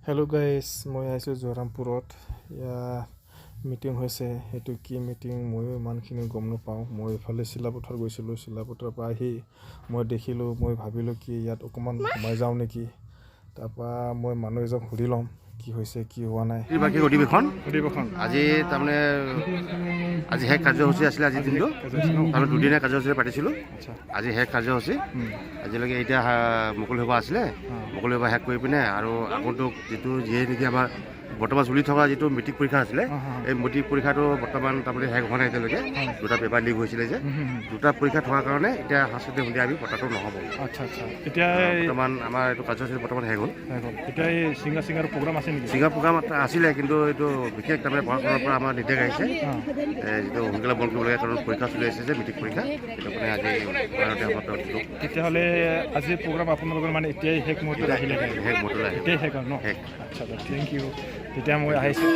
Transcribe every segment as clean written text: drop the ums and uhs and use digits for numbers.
Hello' guys, মই আহিছোঁ জয়ৰামপুৰত। এয়া মিটিং হৈছে। সেইটো কি মিটিং ময়ো ইমানখিনি গম নাপাওঁ। মই এইফালে চিলাপথাৰ গৈছিলোঁ। চিলাপথাৰৰ পৰা আহি মই দেখিলোঁ, মই ভাবিলোঁ কি ইয়াত অকণমান সোমাই যাওঁ নেকি। তাৰপৰা মই মানুহ এজনক সুধি ল'ম কি হৈছে কি হোৱা নাই। বাকী অধিৱেশন আজি তাৰমানে আজি শেষ কাৰ্যসূচী আছিলে। আজিৰ দিনটো তাৰমানে দুদিনীয়া কাৰ্যসূচী পাতিছিলোঁ। আজি শেষ কাৰ্যসূচী। আজিলৈকে এতিয়া মুকলি সভা আছিলে। মুকলি সভা শেষ কৰি পিনে আৰু আগন্তুক যিয়ে নেকি আমাৰ বৰ্তমান চলি থকা যিটো মেট্ৰিক পৰীক্ষা আছিলে, এই মেট্ৰিক পৰীক্ষাটো বৰ্তমান তাৰমানে শেষ হোৱা নাই এতিয়ালৈকে। দুটা পেপাৰ লিক হৈছিলে যে দুটা পৰীক্ষা থকাৰ কাৰণে এতিয়া সাংস্কৃতিক সন্ধিয়া আমি পতাটো নহ'ব। এতিয়া বৰ্তমান আমাৰ এইটো কাৰ্যসূচী বৰ্তমান শেষ হ'ল। এতিয়া এই ছিংগাৰ প্ৰগ্ৰাম আছে নেকি? ছিংগাৰ প্ৰগ্ৰাম আছিলে, কিন্তু এইটো বিশেষ তাৰমানে প্ৰশাসনৰ পৰা আমাৰ নিৰ্দেশ আহিছে যিটো সোনকালে বন্ধ কৰিব লাগে, কাৰণ পৰীক্ষা চলি আছে যে মেট্ৰিক পৰীক্ষা। সেইটো কাৰণে আজি তেতিয়াহ'লে আজিৰ প্ৰগ্ৰাম আপোনালোকৰ মানে এতিয়াই শেষ মুহূৰ্তত আহিলে? শেষ মুহূৰ্তলৈ আহিলে। এতিয়াই শেষ হ'ল ন? আচ্ছা, থেংক ইউ। তেতিয়া মই আহিছোঁ।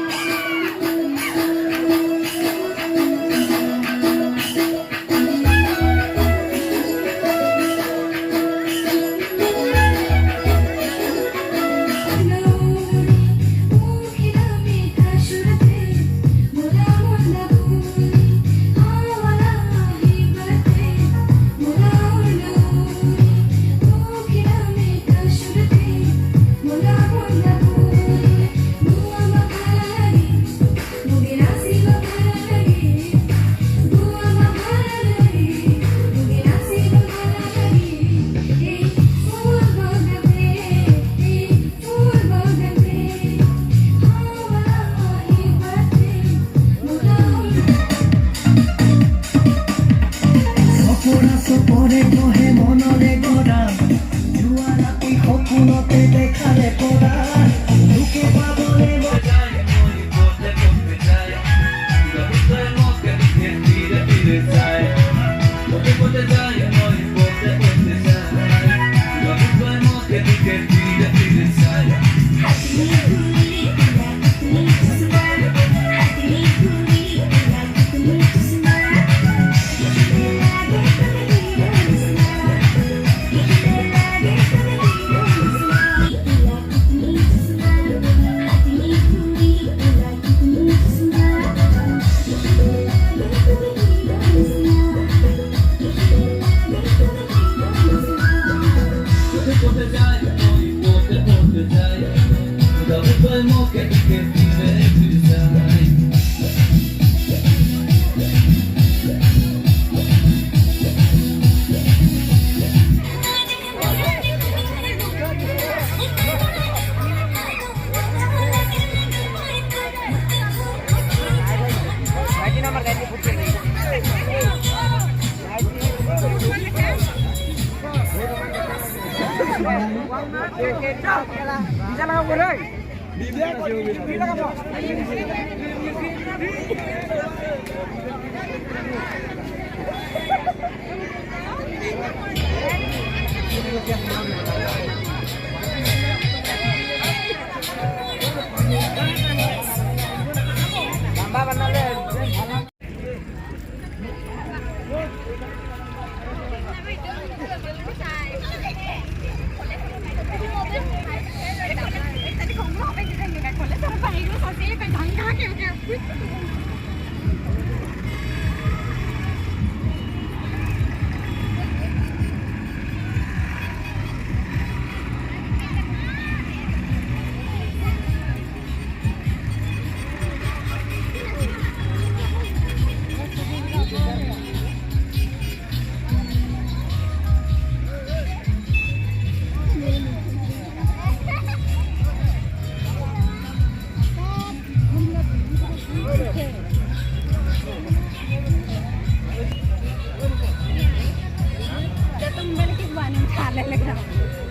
तुम मेरे किस बारे में खा ले लग रहा